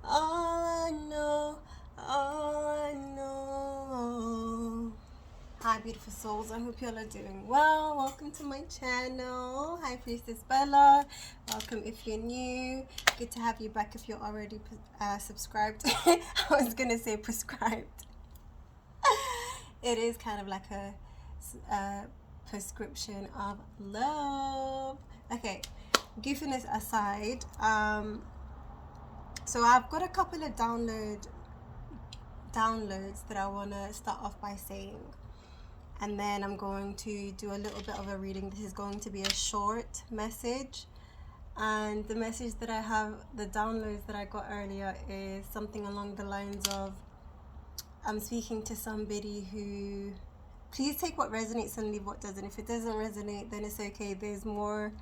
All I know, all I know. Hi, beautiful souls. I hope you all are doing well. Welcome to my channel. Hi, Priestess Bella. Welcome if you're new. Good to have you back if you're already subscribed. I was going to say prescribed. It is kind of like a prescription of love. Okay, goofiness aside, so I've got a couple of downloads that I want to start off by saying, and then I'm going to do a little bit of a reading. This is going to be a short message, and the message that I have, the downloads that I got earlier, is something along the lines of, I'm speaking to somebody who, please take what resonates and leave what doesn't. If it doesn't resonate, then it's okay. There's more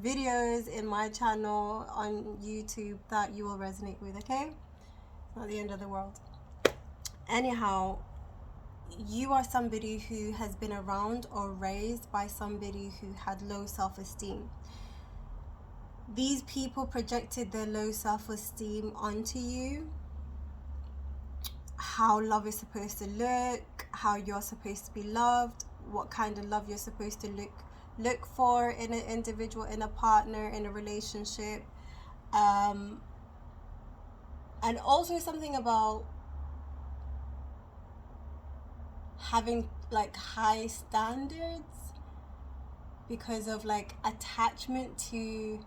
videos in my channel on YouTube that you will resonate with, okay? It's not the end of the world. Anyhow, you are somebody who has been around or raised by somebody who had low self-esteem. These people projected their low self-esteem onto you. How love is supposed to look, how you're supposed to be loved, what kind of love you're supposed to look for in an individual, in a partner, in a relationship, and also something about having like high standards because of like attachment to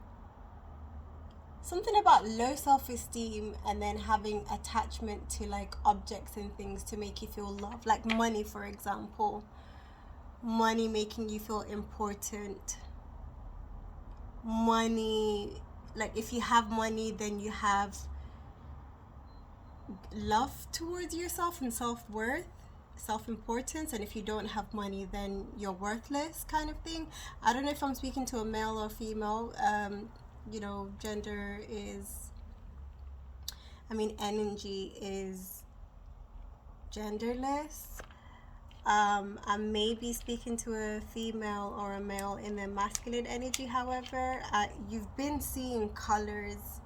something about low self-esteem, and then having attachment to like objects and things to make you feel loved, like money, for example. Money making you feel important. Money, like if you have money, then you have love towards yourself and self-worth, self-importance, and if you don't have money, then you're worthless, kind of thing. I don't know if I'm speaking to a male or female. Gender is, energy is genderless. I may be speaking to a female or a male in their masculine energy. However, you've been seeing colors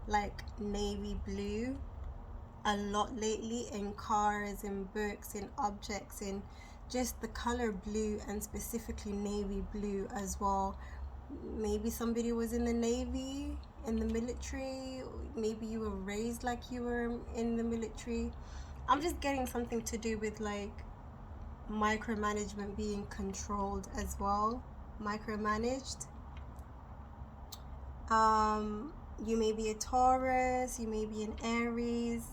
like navy blue a lot lately in cars, in books, in objects, in just the color blue, and specifically navy blue as well. Maybe somebody was in the Navy, in the military. Maybe you were raised like you were in the military. I'm just getting something to do with like micromanagement, being controlled as well, micromanaged. You may be a Taurus, you may be an Aries.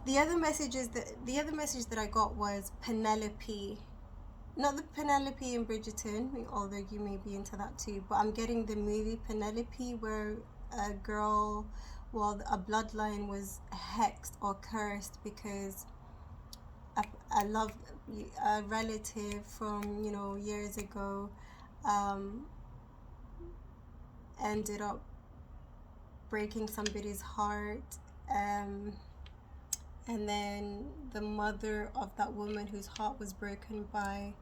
The other message that I got was Penelope. Not the Penelope in Bridgerton, although you may be into that too, but I'm getting the movie Penelope, where a girl, a bloodline was hexed or cursed because a relative from years ago ended up breaking somebody's heart, and then the mother of that woman whose heart was broken by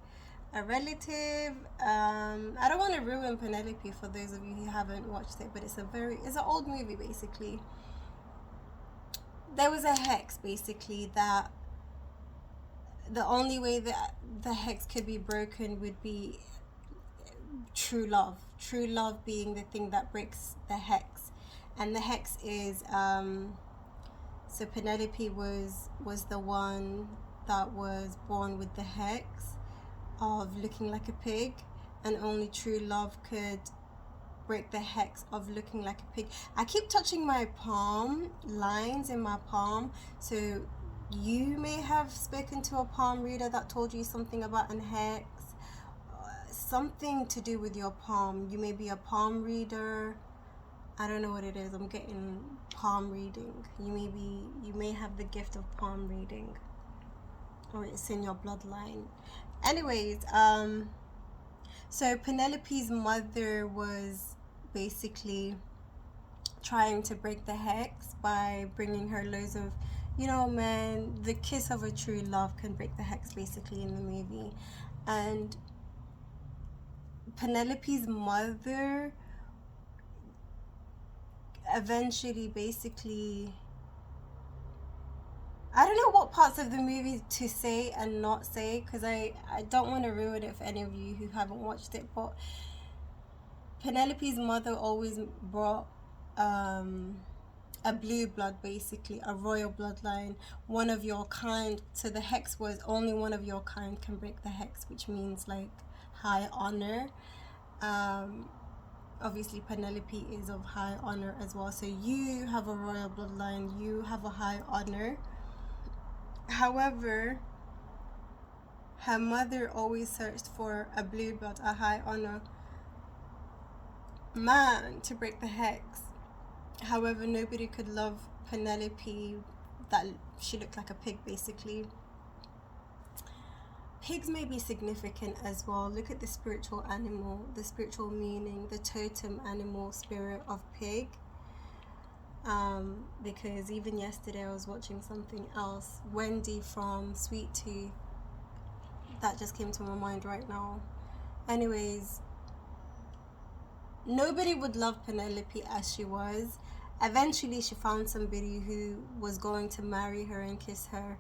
a relative. I don't want to ruin Penelope for those of you who haven't watched it, but it's an old movie. Basically, there was a hex, basically, that the only way that the hex could be broken would be true love being the thing that breaks the hex. And the hex is so Penelope was the one that was born with the hex of looking like a pig, and only true love could break the hex of looking like a pig. I keep touching my palm, lines in my palm, so you may have spoken to a palm reader that told you something about an hex, something to do with your palm. You may be a palm reader. I don't know what it is. I'm getting palm reading. You may have the gift of palm reading, or it's in your bloodline. Anyways, so Penelope's mother was basically trying to break the hex by bringing her loads of, man, the kiss of a true love can break the hex, basically, in the movie. And Penelope's mother eventually, basically, I don't know what parts of the movie to say and not say, because I don't want to ruin it for any of you who haven't watched it, but Penelope's mother always brought a blue blood, basically a royal bloodline, one of your kind. So the hex was only one of your kind can break the hex, which means like high honor. Obviously Penelope is of high honor as well, so you have a royal bloodline, you have a high honor. However, her mother always searched for a blue blood, a high honor man to break the hex. However, nobody could love Penelope, that she looked like a pig, basically. Pigs may be significant as well. Look at the spiritual animal, the spiritual meaning, the totem animal spirit of pig. Because even yesterday I was watching something else, Wendy from Sweet Tooth, that just came to my mind right now. Anyways, nobody would love Penelope as she was. Eventually she found somebody who was going to marry her and kiss her,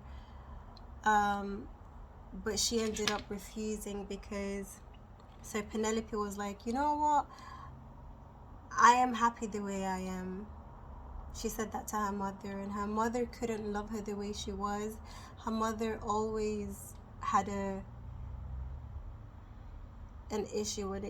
but she ended up refusing, because so Penelope was like, you know what, I am happy the way I am. She said that to her mother, and her mother couldn't love her the way she was. Her mother always had an issue when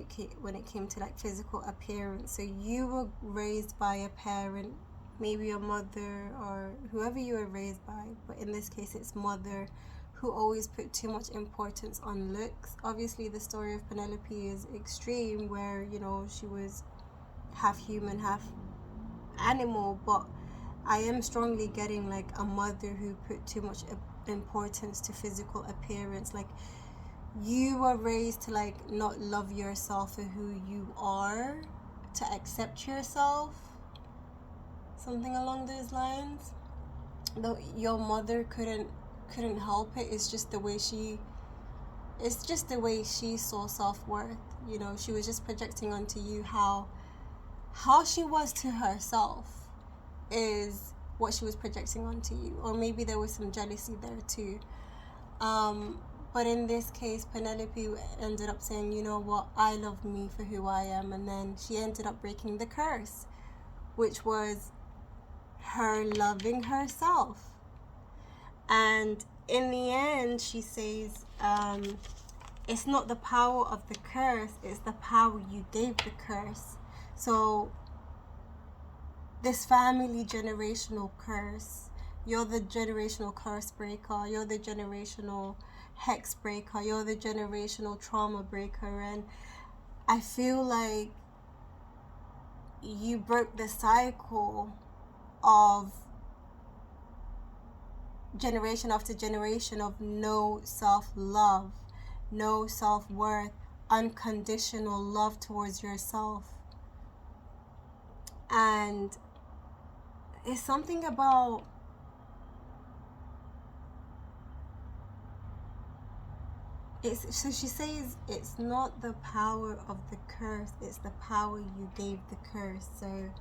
it came to like physical appearance. So you were raised by a parent, maybe your mother or whoever you were raised by, but in this case it's mother, who always put too much importance on looks. Obviously the story of Penelope is extreme, where, you know, she was half human, half animal, but I am strongly getting like a mother who put too much importance to physical appearance. Like, you were raised to like not love yourself for who you are, to accept yourself, something along those lines. Though your mother couldn't help it. It's just the way she saw self-worth. You know, she was just projecting onto you how she was to herself is what she was projecting onto you. Or maybe there was some jealousy there too. But in this case, Penelope ended up saying, you know what, I love me for who I am. And then she ended up breaking the curse, which was her loving herself. And in the end, she says, it's not the power of the curse, it's the power you gave the curse. So this family generational curse, you're the generational curse breaker, you're the generational hex breaker, you're the generational trauma breaker. And I feel like you broke the cycle of generation after generation of no self-love, no self-worth, unconditional love towards yourself. And it's something about so she says it's not the power of the curse, it's the power you gave the curse. So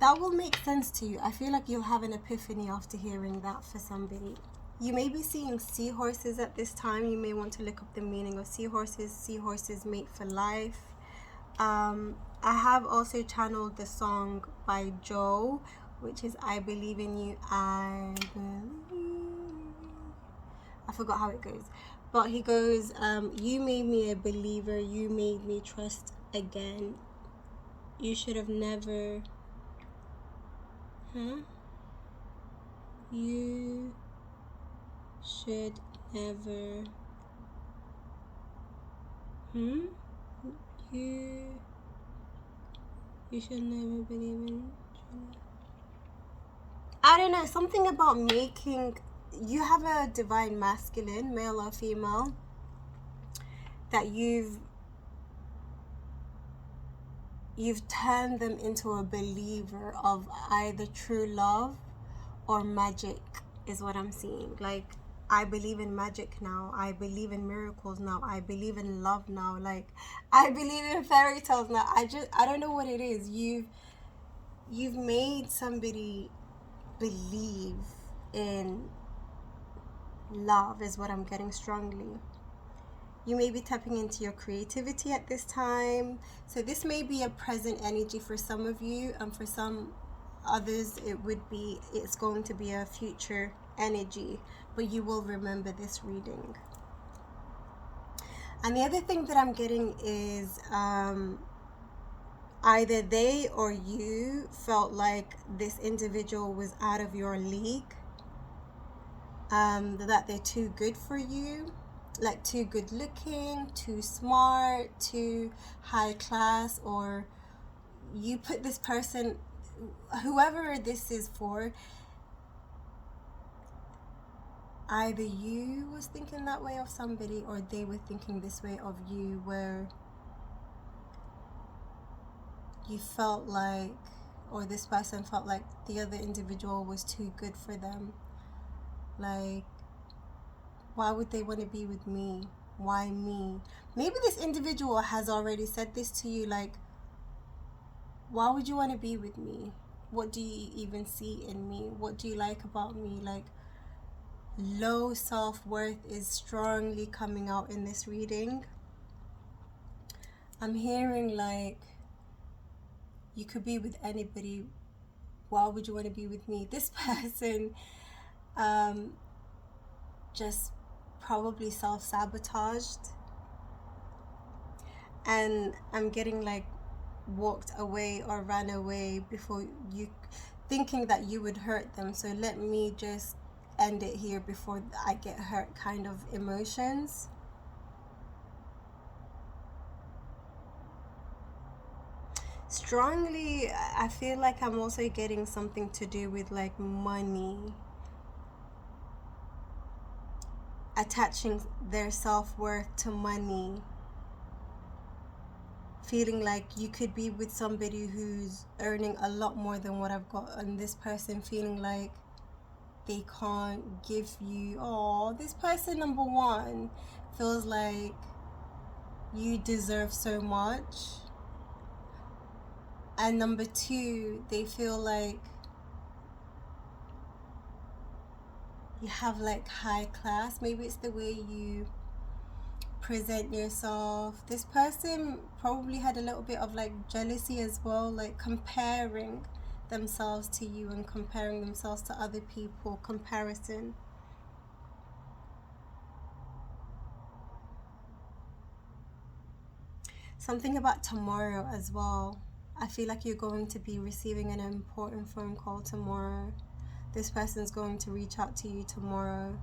that will make sense to you. I feel like you'll have an epiphany after hearing that for somebody. You may be seeing seahorses at this time. You may want to look up the meaning of seahorses. Seahorses mate for life. I have also channeled the song by Joe, which is I Believe in You, I Believe. I forgot how it goes. But he goes, you made me a believer, you made me trust again. You should have never... You should never... You should never believe in... I don't know, something about making... You have a divine masculine, male or female, that you've turned them into a believer of either true love or magic, is what I'm seeing. Like, I believe in magic now, I believe in miracles now, I believe in love now, like I believe in fairy tales now. I don't know what it is. you've made somebody believe in love, is what I'm getting strongly. You may be tapping into your creativity at this time. So this may be a present energy for some of you, and for some others it's going to be a future energy, but you will remember this reading. And the other thing that I'm getting is either they or you felt like this individual was out of your league, that they're too good for you, like too good looking, too smart, too high class, or you put this person, whoever this is for, either you was thinking that way of somebody or they were thinking this way of you, where you felt like, or this person felt like the other individual was too good for them. Like, why would they want to be with me? Why me? Maybe this individual has already said this to you, like, why would you want to be with me? What do you even see in me? What do you like about me? Like, low self-worth is strongly coming out in this reading. I'm hearing like, you could be with anybody. Why would you want to be with me? This person just probably self-sabotaged, and I'm getting like walked away or ran away before you, thinking that you would hurt them, so let me just end it here before I get hurt kind of emotions. Strongly, I feel like I'm also getting something to do with like money, attaching their self-worth to money, feeling like you could be with somebody who's earning a lot more than what I've got, and this person feeling like they can't give you, oh, this person, number one, feels like you deserve so much, and number two, they feel like you have like high class. Maybe it's the way you present yourself. This person probably had a little bit of like jealousy as well, like comparing themselves to you and comparing themselves to other people. Comparison. Something about tomorrow as well. I feel like you're going to be receiving an important phone call tomorrow. This person's going to reach out to you tomorrow.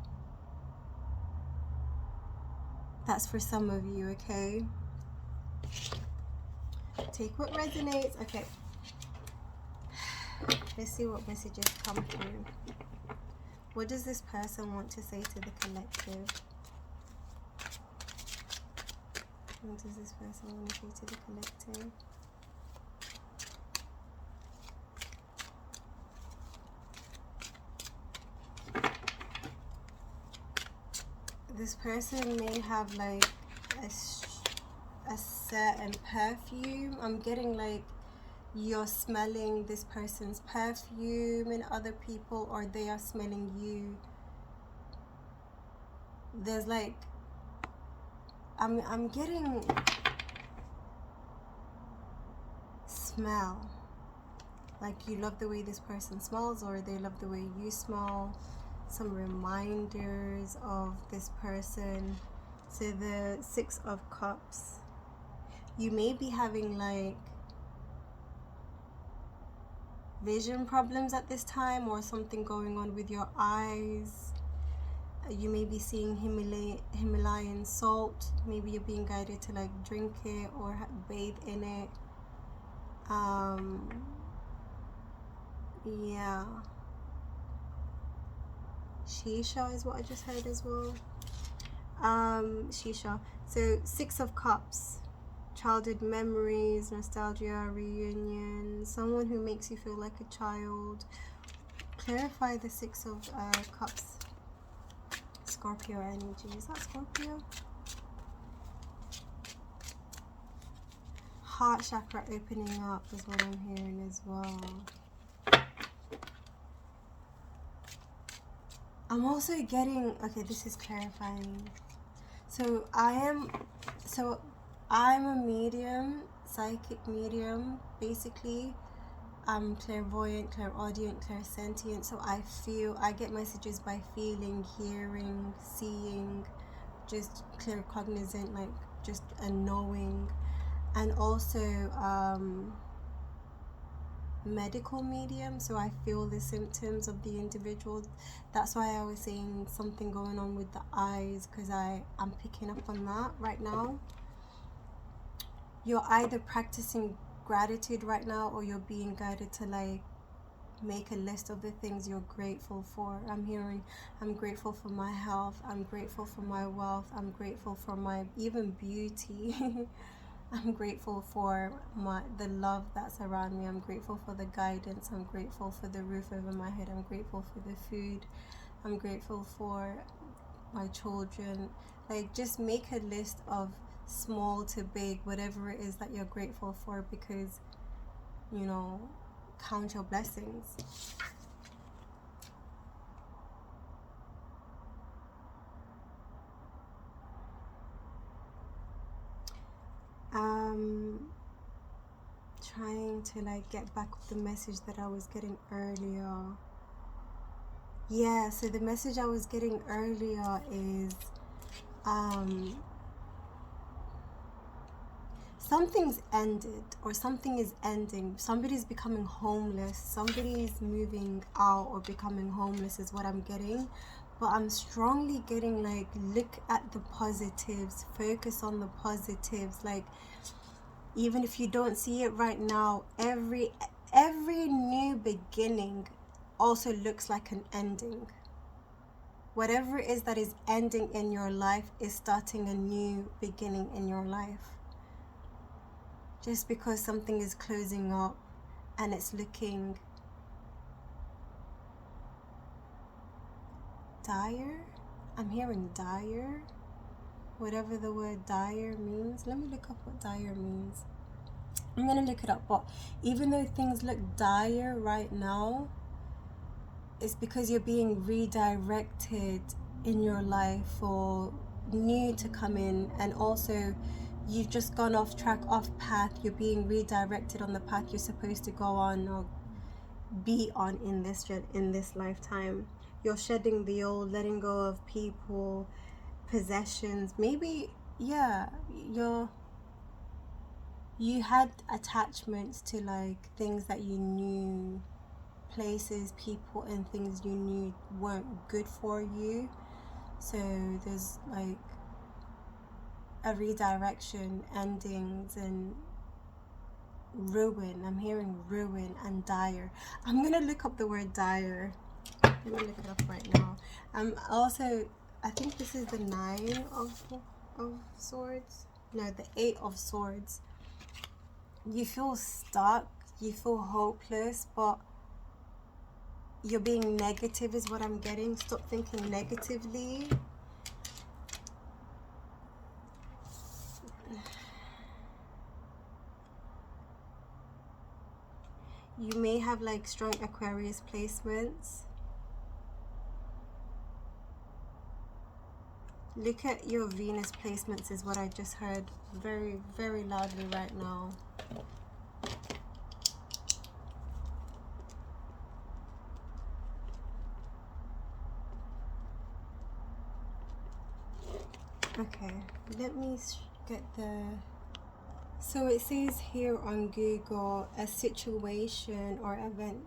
That's for some of you, okay? Take what resonates. Okay. Let's see what messages come through. What does this person want to say to the collective? What does this person want to say to the collective? This person may have like a certain perfume. I'm getting like you're smelling this person's perfume in other people, or they are smelling you. There's like, I'm getting smell. Like you love the way this person smells, or they love the way you smell. Some reminders of this person. So the 6 of Cups. You may be having like vision problems at this time, or something going on with your eyes. You may be seeing Himalayan salt. Maybe you're being guided to like drink it or bathe in it. Yeah. Shisha is what I just heard as well. Shisha. So 6 of Cups. Childhood memories, nostalgia, reunion. Someone who makes you feel like a child. Clarify the 6 of Cups. Scorpio energy. Is that Scorpio? heart chakra opening up is what I'm hearing as well. I'm also getting, okay, this is clarifying. So I'm a medium, psychic medium, basically. I'm clairvoyant, clairaudient, clairsentient, so I get messages by feeling, hearing, seeing, just claircognizant, like just a knowing. And also medical medium, so I feel the symptoms of the individual. That's why I was saying something going on with the eyes, because I'm picking up on that right now. You're either practicing gratitude right now, or you're being guided to like make a list of the things you're grateful for. I'm hearing, I'm grateful for my health, I'm grateful for my wealth, I'm grateful for my even beauty. I'm grateful for the love that's around me. I'm grateful for the guidance. I'm grateful for the roof over my head. I'm grateful for the food. I'm grateful for my children. Like, just make a list of small to big, whatever it is that you're grateful for, because, you know, count your blessings. Trying to like get back with the message that I was getting earlier. Yeah, so the message I was getting earlier is something's ended, or something is ending. Somebody's becoming homeless, somebody's moving out or becoming homeless is what I'm getting. But I'm strongly getting like, look at the positives, focus on the positives. Like, even if you don't see it right now, every new beginning also looks like an ending. Whatever it is that is ending in your life is starting a new beginning in your life. Just because something is closing up and it's looking dire, I'm hearing dire. Whatever the word dire means. Let me look up what dire means. I'm gonna look it up. But even though things look dire right now, it's because you're being redirected in your life for new to come in. And also, you've just gone off track, off path. You're being redirected on the path you're supposed to go on or be on in this lifetime. You're shedding the old, letting go of people, possessions. Maybe, yeah, you had attachments to like things that you knew, places, people, and things you knew weren't good for you. So there's like a redirection, endings, and ruin. I'm hearing ruin and dire. I'm gonna look up the word dire. Let me look it up right now. Also, I think this is the 9 of swords. No, the 8 of swords. You feel stuck, you feel hopeless, but you're being negative is what I'm getting. Stop thinking negatively. You may have like strong Aquarius placements. Look at your Venus placements is what I just heard very, very loudly right now. Okay, let me get the... So it says here on Google, a situation or event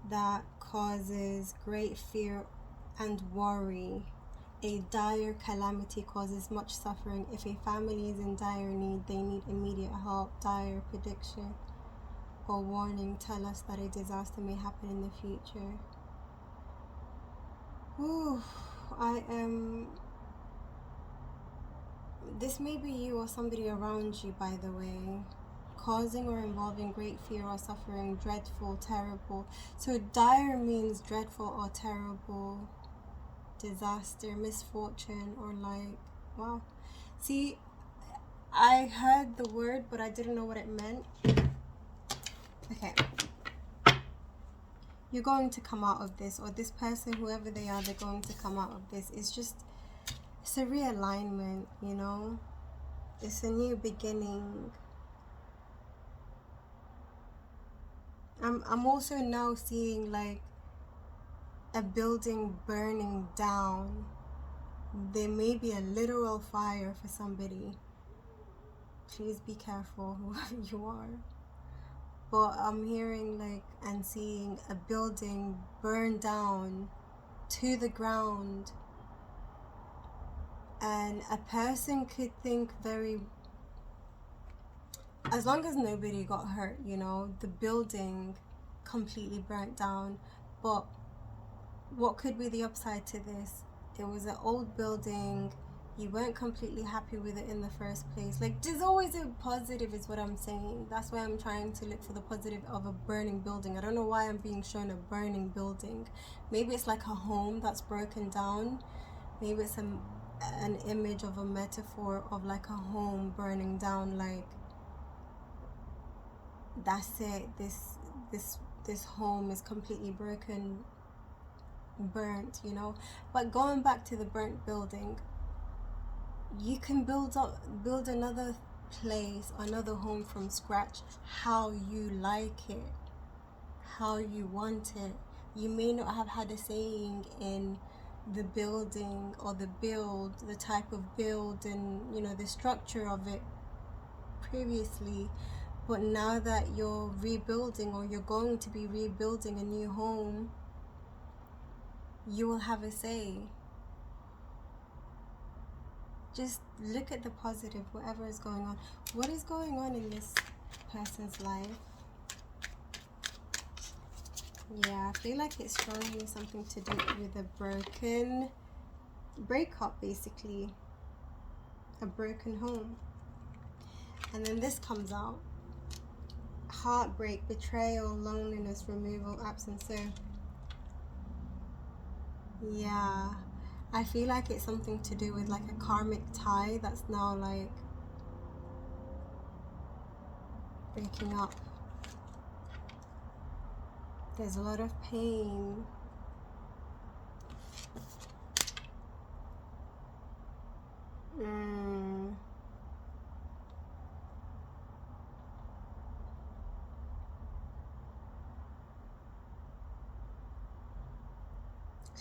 that causes great fear and worry. A dire calamity causes much suffering. If a family is in dire need, they need immediate help. Dire prediction or warning tell us that a disaster may happen in the future. Ooh, this may be you or somebody around you, by the way. Causing or involving great fear or suffering, dreadful, terrible. So dire means dreadful or terrible, disaster, misfortune, or like, wow. See, I heard the word, but I didn't know what it meant. Okay. You're going to come out of this, or this person, whoever they are, they're going to come out of this. It's a realignment, you know? It's a new beginning. I'm also now seeing like a building burning down. There may be a literal fire for somebody. Please be careful, whoever you are. But I'm hearing like and seeing a building burn down to the ground. And a person could think very, as long as nobody got hurt, you know, the building completely burnt down. But what could be the upside to this? It was an old building. You weren't completely happy with it in the first place. Like, there's always a positive is what I'm saying. That's why I'm trying to look for the positive of a burning building. I don't know why I'm being shown a burning building. Maybe it's like a home that's broken down. Maybe it's an image of a metaphor of like a home burning down. Like, that's it. This home is completely broken, burnt, you know. But going back to the burnt building, you can build another place, another home from scratch, how you like it, how you want it. You may not have had a saying in the building or the type of build and, you know, the structure of it previously, but now that you're rebuilding or you're going to be rebuilding a new home, you will have a say. Just look at the positive, whatever is going on. What is going on in this person's life? Yeah, I feel like it's showing me something to do with a breakup, basically. A broken home. And then this comes out. Heartbreak, betrayal, loneliness, removal, absence. So, yeah. I feel like it's something to do with like a karmic tie that's now like breaking up. There's a lot of pain.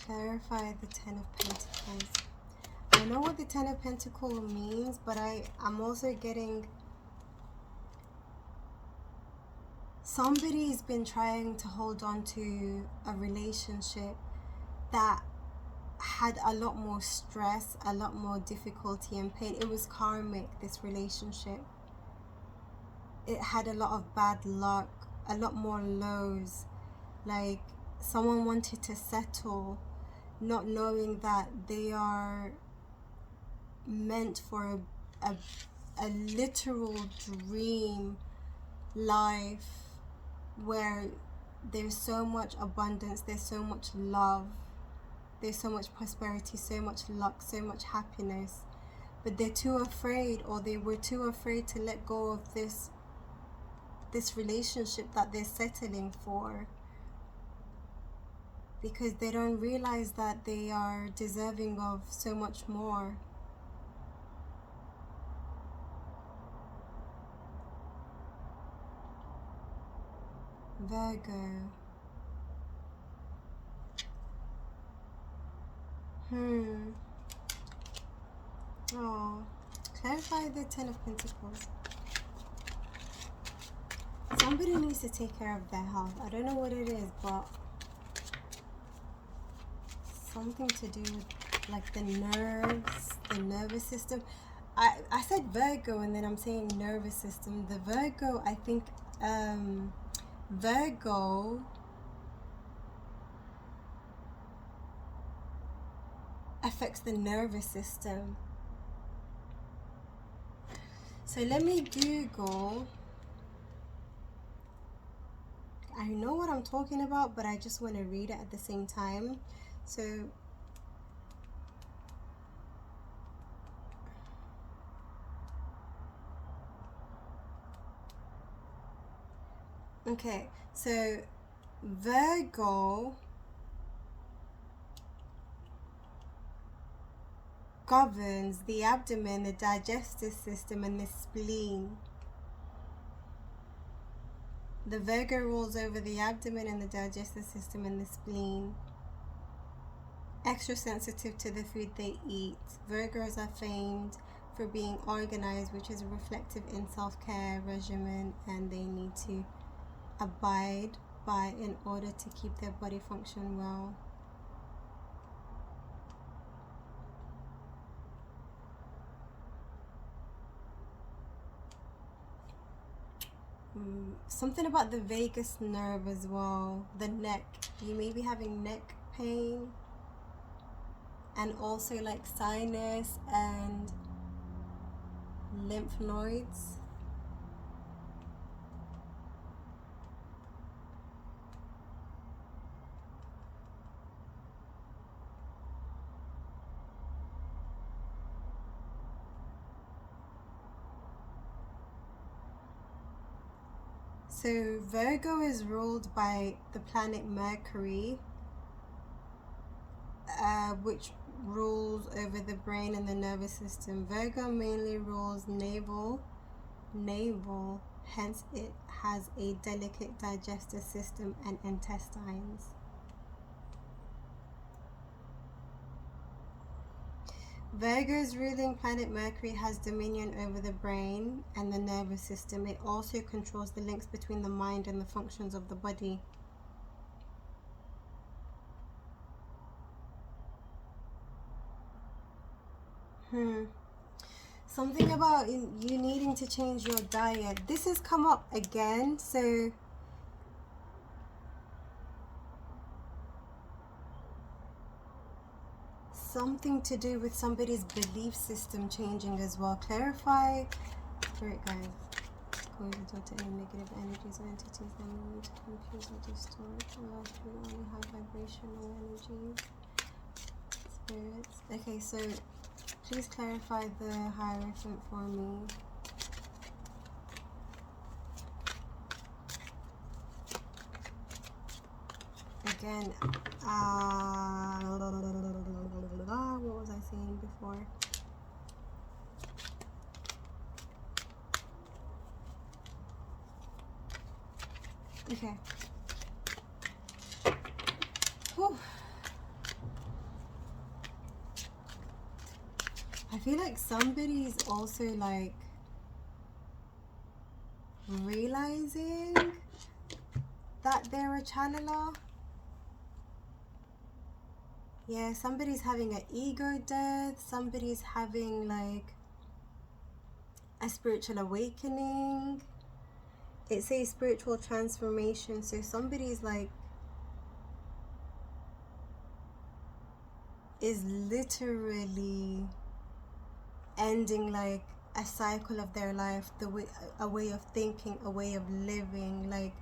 Clarify the Ten of Pentacles. I know what the Ten of Pentacles means, but I'm also getting somebody's been trying to hold on to a relationship that had a lot more stress, a lot more difficulty and pain. It was karmic, this relationship. It had a lot of bad luck, a lot more lows. Like, someone wanted to settle, not knowing that they are meant for a literal dream life where there's so much abundance, there's so much love, there's so much prosperity, so much luck, so much happiness. But they're too afraid, or they were too afraid to let go of this relationship that they're settling for, because they don't realize that they are deserving of so much more. Virgo. Oh, clarify the Ten of Pentacles. Somebody needs to take care of their health. I don't know what it is, but something to do with like the nerves, the nervous system. I said Virgo and then I'm saying nervous system. The Virgo, I think Virgo affects the nervous system. So let me Google. I know what I'm talking about, but I just want to read it at the same time. So Okay, so Virgo governs the abdomen, the digestive system, and the spleen. The Virgo rules over the abdomen and the digestive system and the spleen. Extra sensitive to the food they eat. Virgos are famed for being organized, which is reflective in self-care regimen, and they need to abide by in order to keep their body function well. Something about the vagus nerve as well, the neck. You may be having neck pain, and also like sinus and lymph nodes. So Virgo is ruled by the planet Mercury, which rules over the brain and the nervous system. Virgo mainly rules navel, hence it has a delicate digestive system and intestines. Virgo's ruling planet Mercury has dominion over the brain and the nervous system. It also controls the links between the mind and the functions of the body. Something about you needing to change your diet. This has come up again, so something to do with somebody's belief system changing as well. Clarify, spirit guys. Going to talk to any negative energies or entities that need to confuse or distort or through only high vibrational energies. Spirits. Okay, so please clarify the hierophant for me. Again, what was I saying before? Okay. Whew. I feel like somebody's also like realizing that they're a channeler. Yeah, somebody's having an ego death. Somebody's having like a spiritual awakening. It's a spiritual transformation. So somebody's like is literally ending like a cycle of their life, a way of thinking, a way of living, like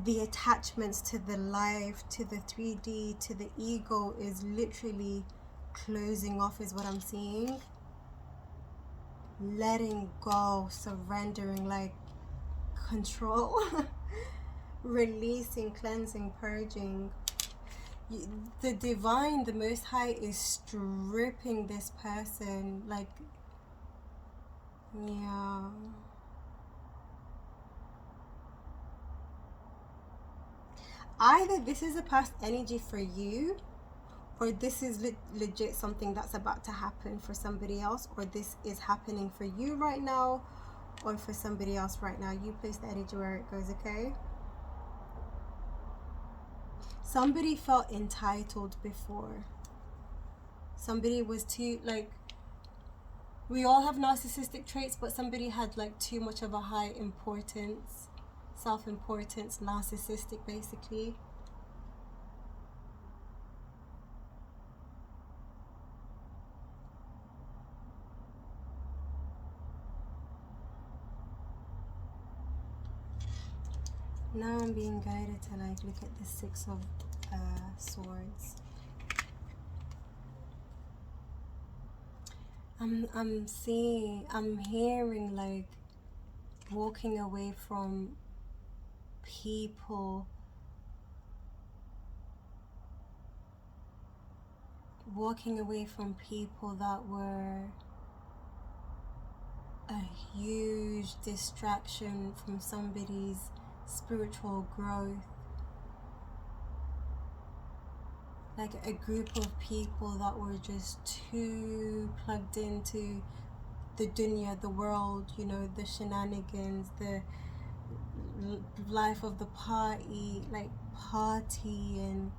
the attachments to the life, to the 3D, to the ego is literally closing off, is what I'm seeing. Letting go, surrendering, like control, releasing, cleansing, purging. The divine, the Most High is stripping this person, like, yeah. Either this is a past energy for you, or this is legit something that's about to happen for somebody else, or this is happening for you right now, or for somebody else right now. You place the energy where it goes, okay? Somebody felt entitled before. Somebody was too, like, we all have narcissistic traits, but somebody had like too much of a high importance, self-importance, narcissistic basically. Now I'm being guided to like look at the Six of Swords. I'm hearing like walking away from people walking away from people that were a huge distraction from somebody's spiritual growth. Like a group of people that were just too plugged into the dunya, the world, you know, the shenanigans, the life of the party, like party and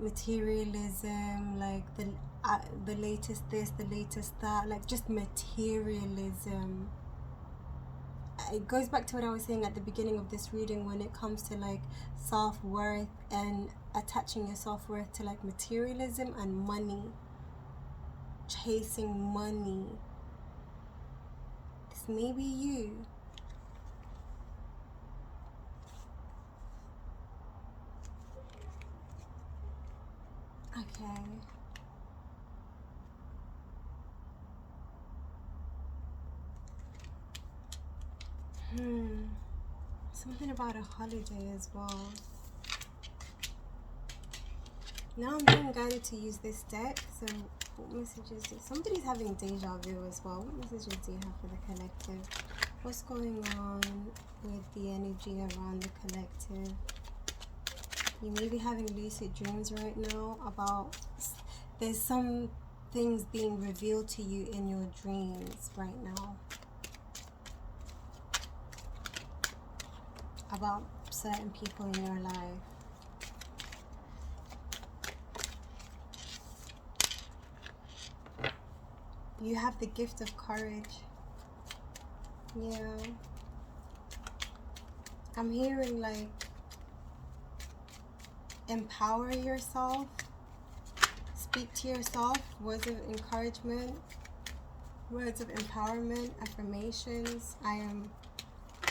materialism, like the latest this, the latest that, like just materialism. It goes back to what I was saying at the beginning of this reading when it comes to like self-worth and attaching your self-worth to like materialism and money, chasing money. This may be you. Okay. Something about a holiday as well. Now I'm being guided to use this deck. So what messages do somebody's having deja vu as well? What messages do you have for the collective? What's going on with the energy around the collective? You may be having lucid dreams right now about, there's some things being revealed to you in your dreams right now about certain people in your life. You have the gift of courage. Yeah. I'm hearing like empower yourself, speak to yourself, words of encouragement, words of empowerment, affirmations. I am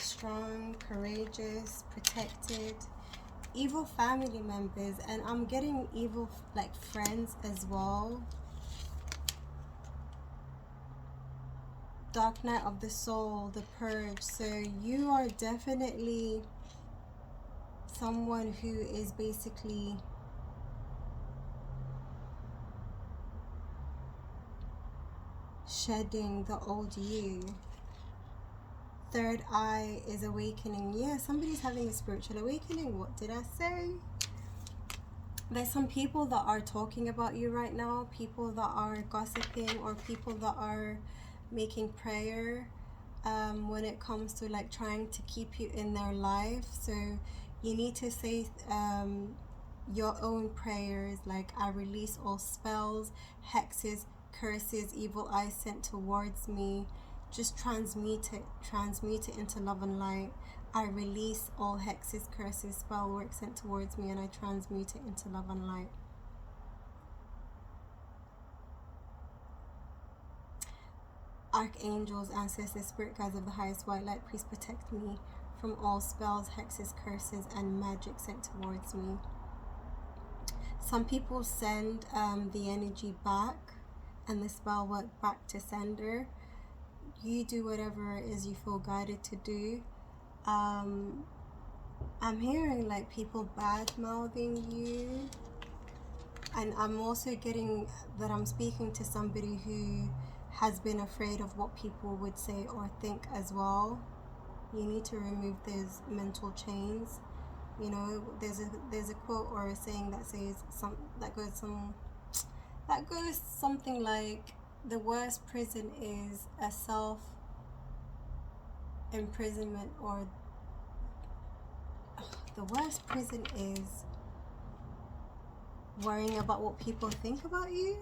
strong, courageous, protected. Evil family members, and I'm getting evil like friends as well. Dark night of the soul, the purge. So you are definitely someone who is basically shedding the old you. Third eye is awakening. Yeah, somebody's having a spiritual awakening. What did I say? There's some people that are talking about you right now, people that are gossiping, or people that are making prayer when it comes to like trying to keep you in their life. So you need to say your own prayers, like I release all spells, hexes, curses, evil eyes sent towards me. Just transmute it into love and light. I release all hexes, curses, spell work sent towards me, and I transmute it into love and light. Archangels, ancestors, spirit guides of the highest white light, please protect me from all spells, hexes, curses, and magic sent towards me. Some people send the energy back and the spell work back to sender. You do whatever it is you feel guided to do. I'm hearing like people bad mouthing you, and I'm also getting that I'm speaking to somebody who has been afraid of what people would say or think as well. You need to remove those mental chains. You know, there's a quote or a saying that says that goes something like, the worst prison is a self imprisonment, or the worst prison is worrying about what people think about you.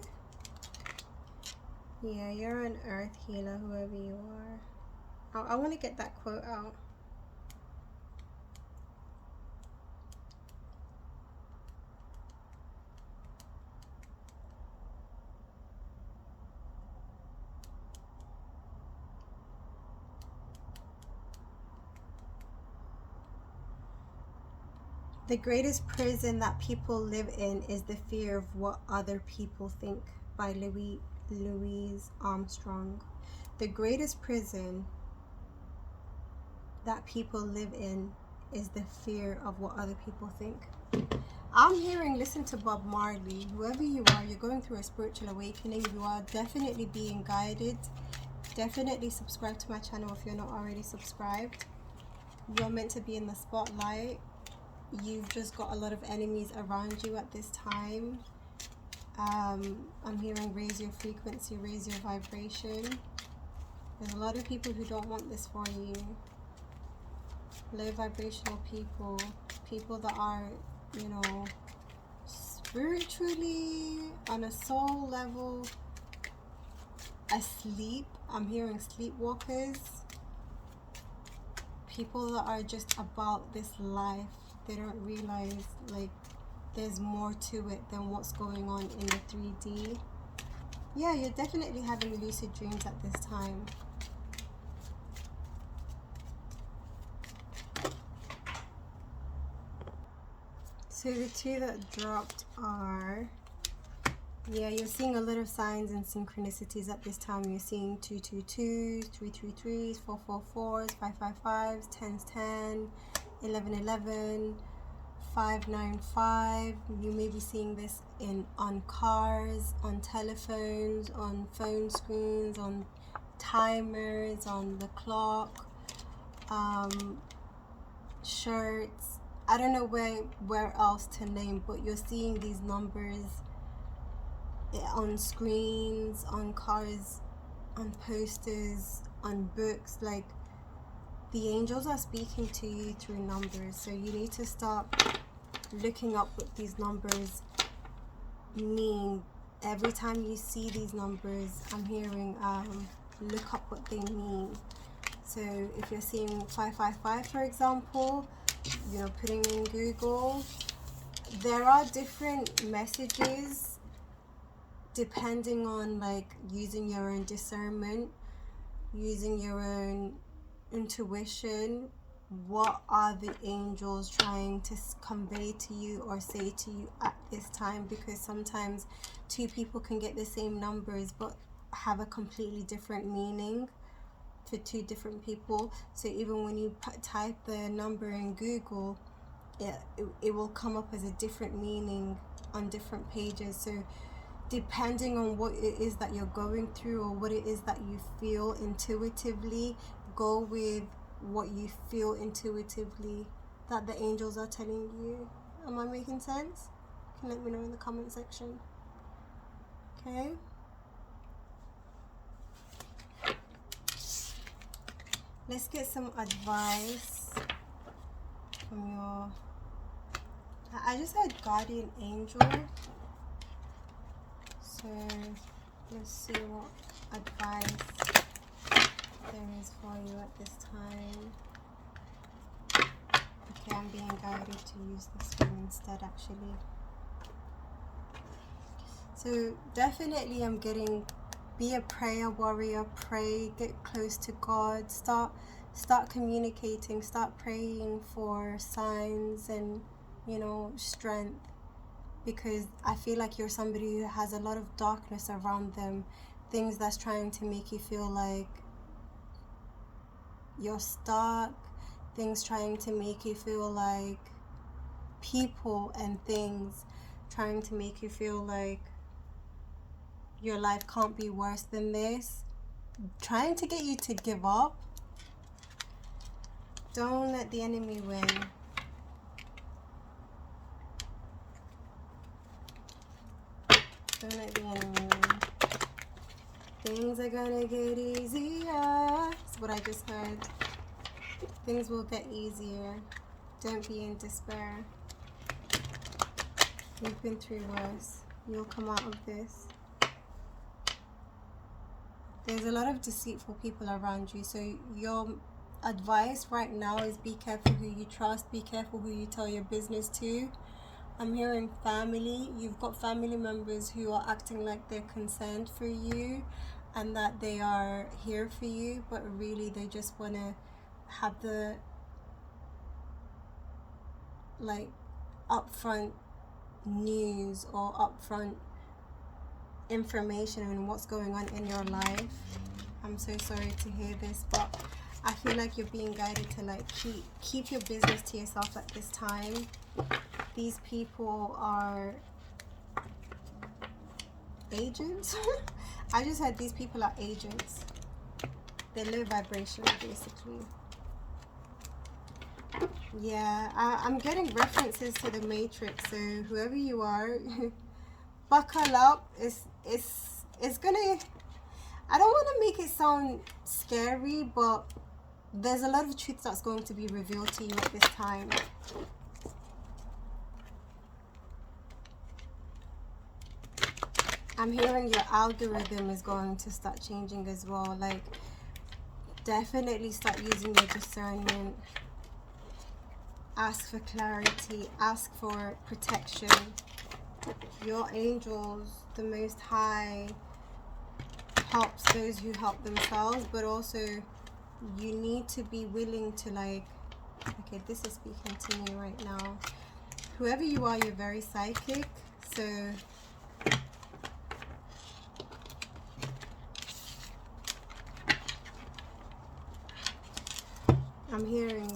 Yeah, you're an earth healer, whoever you are. I want to get that quote out. The greatest prison that people live in is the fear of what other people think, by Louise Armstrong. The greatest prison that people live in is the fear of what other people think. I'm hearing, listen to Bob Marley. Whoever you are, you're going through a spiritual awakening. You are definitely being guided. Definitely subscribe to my channel if you're not already subscribed. You're meant to be in the spotlight. You've just got a lot of enemies around you at this time. I'm hearing raise your frequency, raise your vibration. There's a lot of people who don't want this for you. Low vibrational people. People that are, you know, spiritually, on a soul level, asleep. I'm hearing sleepwalkers. People that are just about this life. They don't realize, like, there's more to it than what's going on in the 3D. Yeah, you're definitely having lucid dreams at this time. So the two that dropped are, yeah, you're seeing a lot of signs and synchronicities at this time. You're seeing 222s, 333s, 444s, 555s, 10s, 10, 1111, 595. You may be seeing this on cars, on telephones, on phone screens, on timers, on the clock, shirts. I don't know where else to name, but you're seeing these numbers on screens, on cars, on posters, on books. Like, the angels are speaking to you through numbers, so you need to start looking up what these numbers mean. Every time you see these numbers, I'm hearing look up what they mean. So if you're seeing 555, for example, you know, putting in Google, there are different messages depending on, like, using your own discernment, using your own intuition. What are the angels trying to convey to you or say to you at this time? Because sometimes two people can get the same numbers but have a completely different meaning for two different people. So even when you type the number in Google, it will come up as a different meaning on different pages. So depending on what it is that you're going through or what it is that you feel intuitively, go with what you feel intuitively that the angels are telling you. Am I making sense? You can let me know in the comment section. Okay. Let's get some advice from your... I just had guardian angel. So let's see what advice there is for you at this time. Okay, I'm being guided to use this one instead, actually. So definitely I'm getting, be a prayer warrior, pray, get close to God, start communicating, start praying for signs and, you know, strength. Because I feel like you're somebody who has a lot of darkness around them, things that's trying to make you feel like you're stuck, things trying to make you feel like, people and things trying to make you feel like your life can't be worse than this, trying to get you to give up. Don't let the enemy win. Don't let the enemy win. Things are gonna get easier. That's what I just heard. Things will get easier. Don't be in despair. You've been through worse. You'll come out of this. There's a lot of deceitful people around you, so your advice right now is be careful who you trust, be careful who you tell your business to. I'm hearing family. You've got family members who are acting like they're concerned for you and that they are here for you, but really they just want to have the, like, upfront news or upfront information on what's going on in your life. I'm so sorry to hear this, but I feel like you're being guided to like keep your business to yourself at this time. These people are agents. I just heard these people are agents. They're low vibration, basically. Yeah, I'm getting references to the Matrix, so whoever you are, buckle up. It's gonna, I don't want to make it sound scary, but there's a lot of truth that's going to be revealed to you at this time. I'm hearing your algorithm is going to start changing as well. Like, definitely start using your discernment. Ask for clarity. Ask for protection. Your angels, the Most High, helps those who help themselves, but also you need to be willing to like, okay, this is speaking to me right now. Whoever you are, you're very psychic, so I'm hearing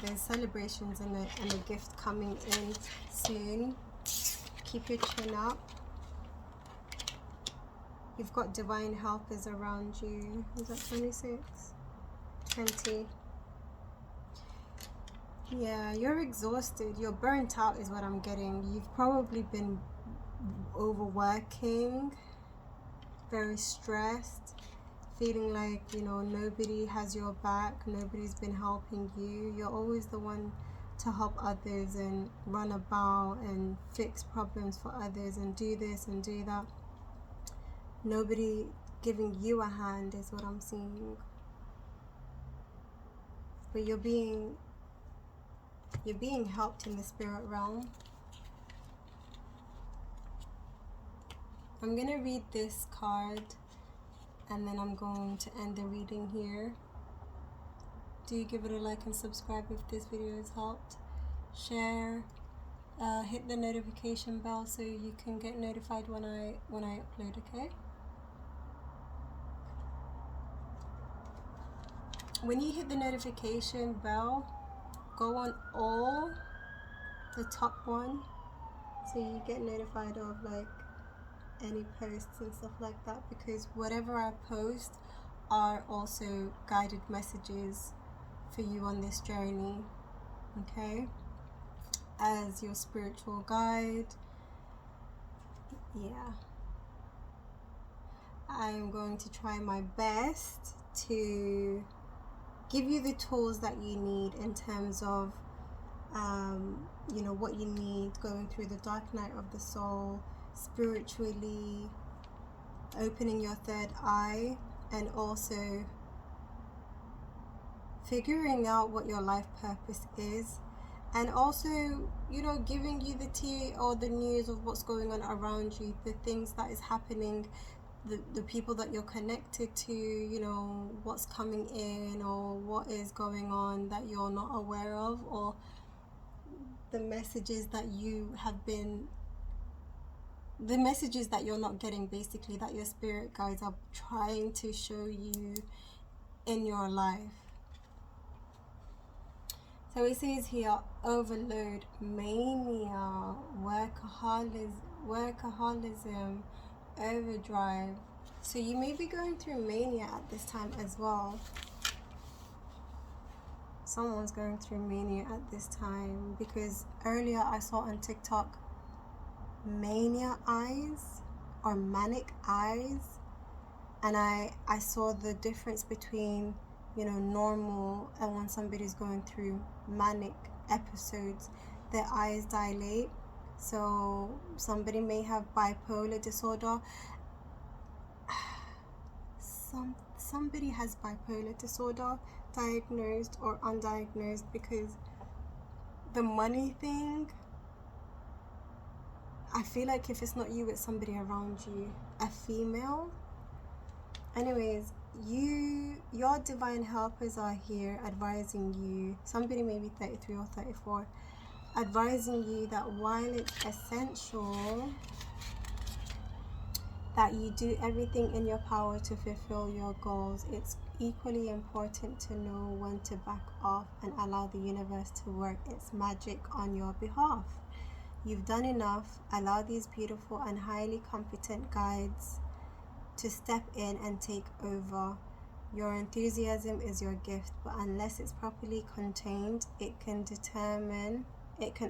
there's celebrations and a gift coming in soon. Keep your chin up. You've got divine helpers around you. Is that 26? 20. Yeah, you're exhausted. You're burnt out is what I'm getting. You've probably been overworking, very stressed, feeling like, you know, nobody has your back, nobody's been helping you. You're always the one to help others and run about and fix problems for others and do this and do that. Nobody giving you a hand is what I'm seeing. But you're being helped in the spirit realm. I'm gonna read this card and then I'm going to end the reading here. Do give it a like and subscribe if this video has helped. Share, hit the notification bell so you can get notified when I upload, okay? When you hit the notification bell, go on all, the top one, so you get notified of like any posts and stuff like that, because whatever I post are also guided messages for you on this journey, okay? As your spiritual guide. Yeah, I am going to try my best to give you the tools that you need in terms of you know, what you need going through the dark night of the soul, spiritually opening your third eye, and also figuring out what your life purpose is, and also, you know, giving you the tea or the news of what's going on around you, the things that is happening, the people that you're connected to, you know, what's coming in or what is going on that you're not aware of, or the messages that you have been, the messages that you're not getting, basically, that your spirit guides are trying to show you in your life. So it says here, overload, mania, workaholism, overdrive. So you may be going through mania at this time as well. Someone's going through mania at this time, because earlier I saw on TikTok mania eyes or manic eyes, and I saw the difference between, you know, normal and when somebody's going through manic episodes, their eyes dilate. So somebody may have bipolar disorder. Somebody has bipolar disorder, diagnosed or undiagnosed, because the money thing, I feel like if it's not you, it's somebody around you, a female. Anyways, your divine helpers are here advising you, somebody maybe 33 or 34, advising you that while it's essential that you do everything in your power to fulfill your goals, equally important to know when to back off and allow the universe to work its magic on your behalf. You've done enough. Allow these beautiful and highly competent guides to step in and take over. Your enthusiasm is your gift, but unless it's properly contained, it can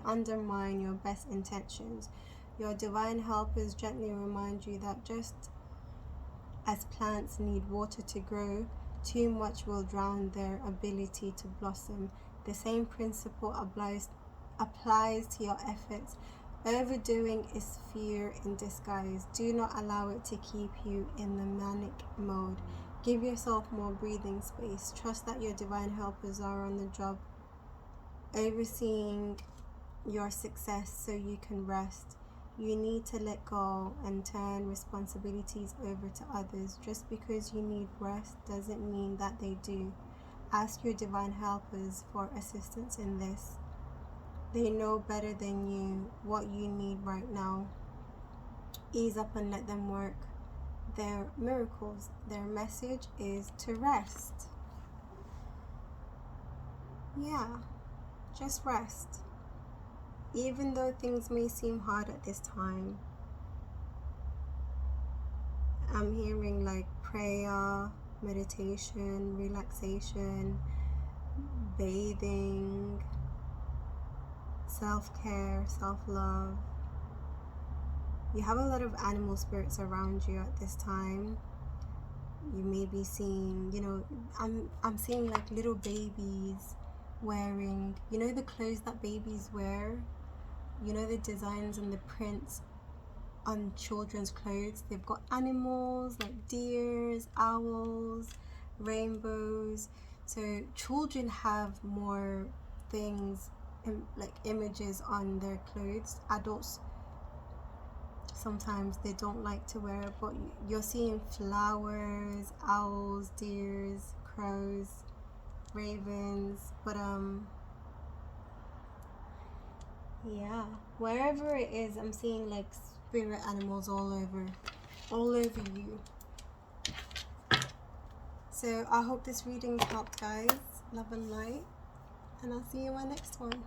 undermine your best intentions. Your divine helpers gently remind you that just as plants need water to grow, too much will drown their ability to blossom. The same principle applies to your efforts. Overdoing is fear in disguise. Do not allow it to keep you in the manic mode. Give yourself more breathing space. Trust that your divine helpers are on the job, overseeing your success so you can rest. You need to let go and turn responsibilities over to others. Just because you need rest doesn't mean that they do. Ask your divine helpers for assistance in this. They know better than you what you need right now. Ease up and let them work their miracles. Their message is to rest. Yeah, just rest. Even though things may seem hard at this time, I'm hearing like prayer, meditation, relaxation, bathing, self-care, self-love. You have a lot of animal spirits around you at this time. You may be seeing, I'm seeing like little babies wearing, the clothes that babies wear, the designs and the prints on children's clothes. They've got animals like deers, owls, rainbows. So children have more things like images on their clothes. Adults sometimes they don't like to wear it, but you're seeing flowers, owls, deers, crows, ravens. But yeah, wherever it is, I'm seeing like spirit animals all over you. So I hope this reading's helped, guys. Love and light, and I'll see you in my next one.